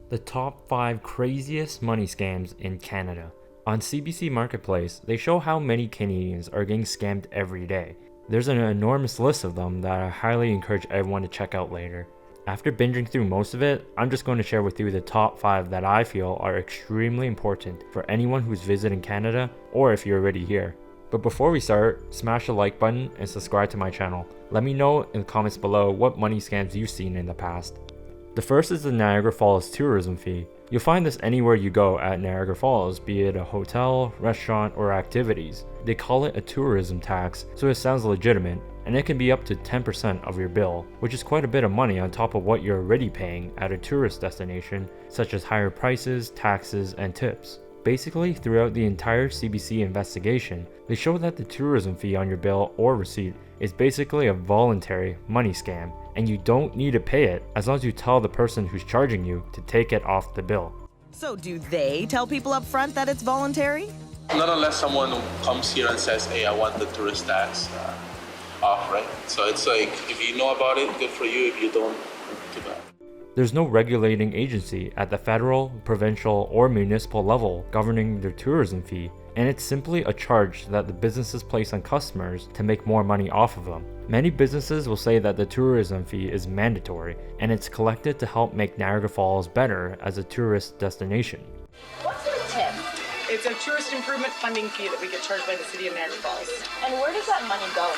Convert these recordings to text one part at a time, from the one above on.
The top 5 craziest money scams in Canada. On CBC MarketPlace, they show how many Canadians are getting scammed every day. There's an enormous list of them that I highly encourage everyone to check out later. After binging through most of it, I'm just going to share with you the top 5 that I feel are extremely important for anyone who's visiting Canada or if you're already here. But before we start, smash the like button and subscribe to my channel. Let me know in the comments below what money scams you've seen in the past. The first is the Niagara Falls tourism fee. You'll find this anywhere you go at Niagara Falls, be it a hotel, restaurant, or activities. They call it a tourism tax, so it sounds legitimate, and it can be up to 10% of your bill, which is quite a bit of money on top of what you're already paying at a tourist destination, such as higher prices, taxes, and tips. Basically, throughout the entire CBC investigation, they show that the tourism fee on your bill or receipt is basically a voluntary money scam, and you don't need to pay it as long as you tell the person who's charging you to take it off the bill. So do they tell people up front that it's voluntary? Not unless someone comes here and says, hey, I want the tourist tax off, right? So it's like, if you know about it, good for you. If you don't, too bad. There's no regulating agency at the federal, provincial, or municipal level governing their tourism fee, and it's simply a charge that the businesses place on customers to make more money off of them. Many businesses will say that the tourism fee is mandatory, and it's collected to help make Niagara Falls better as a tourist destination. What's the tip? It's a tourist improvement funding fee that we get charged by the city of Niagara Falls. And where does that money go?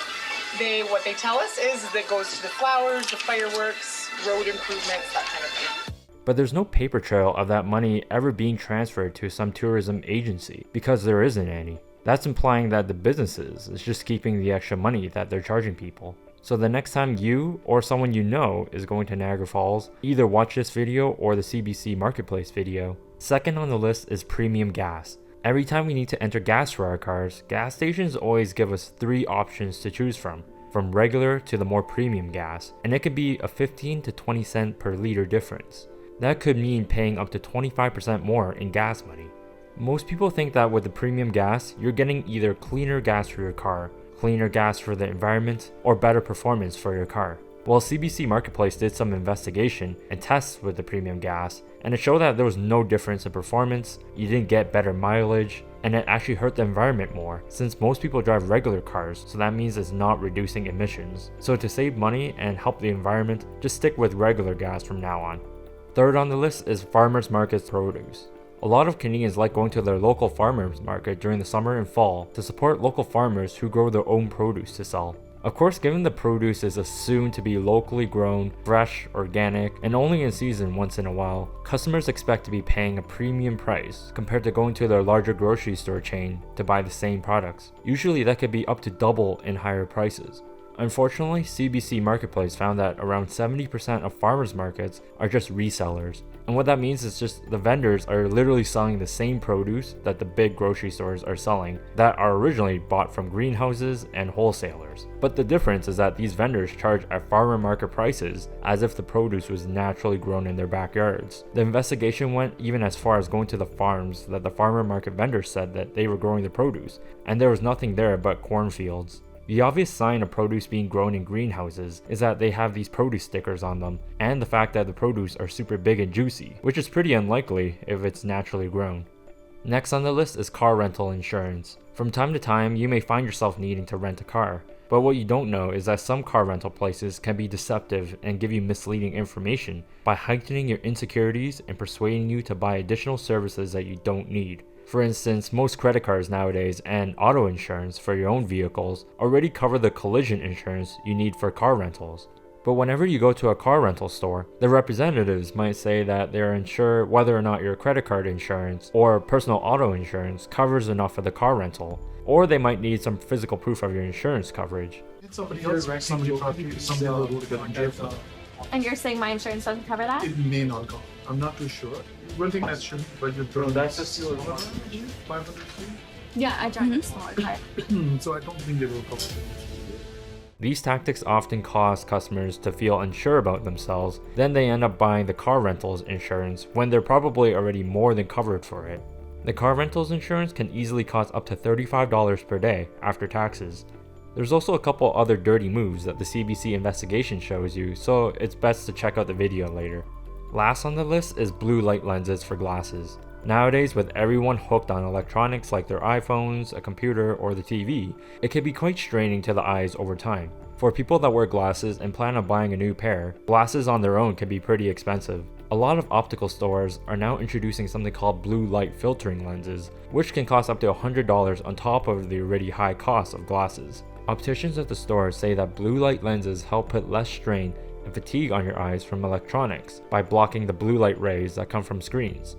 What they tell us is that it goes to the flowers, the fireworks, road improvements, that kind of thing. But there's no paper trail of that money ever being transferred to some tourism agency, because there isn't any. That's implying that the businesses is just keeping the extra money that they're charging people. So the next time you or someone you know is going to Niagara Falls, either watch this video or the CBC MarketPlace video. Second on the list is premium gas. Every time we need to enter gas for our cars, gas stations always give us 3 options to choose from regular to the more premium gas, and it could be a 15 to 20 cent per liter difference. That could mean paying up to 25% more in gas money. Most people think that with the premium gas, you're getting either cleaner gas for your car, cleaner gas for the environment, or better performance for your car. Well, CBC MarketPlace did some investigation and tests with the premium gas, and it showed that there was no difference in performance, you didn't get better mileage, and it actually hurt the environment more, since most people drive regular cars, so that means it's not reducing emissions. So to save money and help the environment, just stick with regular gas from now on. Third on the list is farmers market produce. A lot of Canadians like going to their local farmers market during the summer and fall to support local farmers who grow their own produce to sell. Of course, given the produce is assumed to be locally grown, fresh, organic, and only in season once in a while, customers expect to be paying a premium price compared to going to their larger grocery store chain to buy the same products. Usually that could be up to double in higher prices. Unfortunately, CBC MarketPlace found that around 70% of farmers markets are just resellers. And what that means is just the vendors are literally selling the same produce that the big grocery stores are selling that are originally bought from greenhouses and wholesalers. But the difference is that these vendors charge at farmer market prices as if the produce was naturally grown in their backyards. The investigation went even as far as going to the farms that the farmer market vendors said that they were growing the produce, and there was nothing there but cornfields. The obvious sign of produce being grown in greenhouses is that they have these produce stickers on them, and the fact that the produce are super big and juicy, which is pretty unlikely if it's naturally grown. Next on the list is car rental insurance. From time to time, you may find yourself needing to rent a car, but what you don't know is that some car rental places can be deceptive and give you misleading information by heightening your insecurities and persuading you to buy additional services that you don't need. For instance, most credit cards nowadays and auto insurance for your own vehicles already cover the collision insurance you need for car rentals. But whenever you go to a car rental store, the representatives might say that they're unsure whether or not your credit card insurance or personal auto insurance covers enough for the car rental, or they might need some physical proof of your insurance coverage. Somebody else wrecked somebody will get in jail. And you're saying my insurance doesn't cover that? It may not go. I'm not too sure. One thing that should, but you throw that's just your 500 Yeah, I drive a smaller car. so I don't think they will cover it. These tactics often cause customers to feel unsure about themselves, then they end up buying the car rentals insurance when they're probably already more than covered for it. The car rentals insurance can easily cost up to $35 per day after taxes. There's also a couple other dirty moves that the CBC investigation shows you, so it's best to check out the video later. Last on the list is blue light lenses for glasses. Nowadays, with everyone hooked on electronics like their iPhones, a computer, or the TV, it can be quite straining to the eyes over time. For people that wear glasses and plan on buying a new pair, glasses on their own can be pretty expensive. A lot of optical stores are now introducing something called blue light filtering lenses, which can cost up to $100 on top of the already high cost of glasses. Opticians at the store say that blue light lenses help put less strain and fatigue on your eyes from electronics by blocking the blue light rays that come from screens.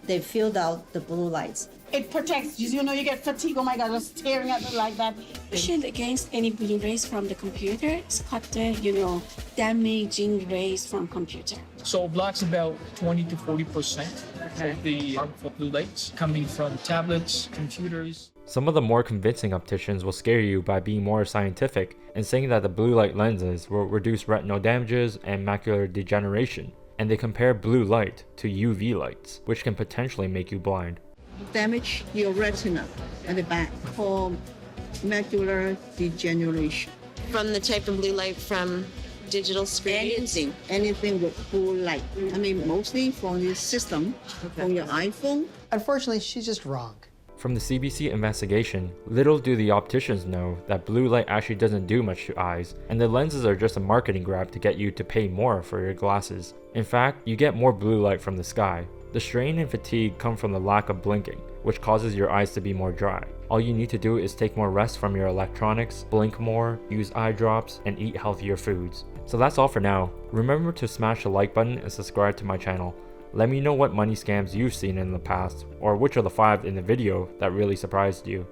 They filtered out the blue lights. It protects you. You know, you get fatigue. Oh my God, just staring at it like that. Protection against any blue rays from the computer. It's cut the, damaging rays from computer. So blocks about 20 to 40% of the harmful blue lights coming from tablets, computers. Some of the more convincing opticians will scare you by being more scientific and saying that the blue light lenses will reduce retinal damages and macular degeneration. And they compare blue light to UV lights, which can potentially make you blind. Damage your retina at the back for macular degeneration. From the type of blue light from digital screens? Anything with blue light. I mean, mostly from your system, from your iPhone. Unfortunately, she's just wrong. From the CBC investigation, little do the opticians know that blue light actually doesn't do much to eyes, and the lenses are just a marketing grab to get you to pay more for your glasses. In fact, you get more blue light from the sky. The strain and fatigue come from the lack of blinking, which causes your eyes to be more dry. All you need to do is take more rest from your electronics, blink more, use eye drops, and eat healthier foods. So that's all for now. Remember to smash the like button and subscribe to my channel. Let me know what money scams you've seen in the past, or which are the 5 in the video that really surprised you.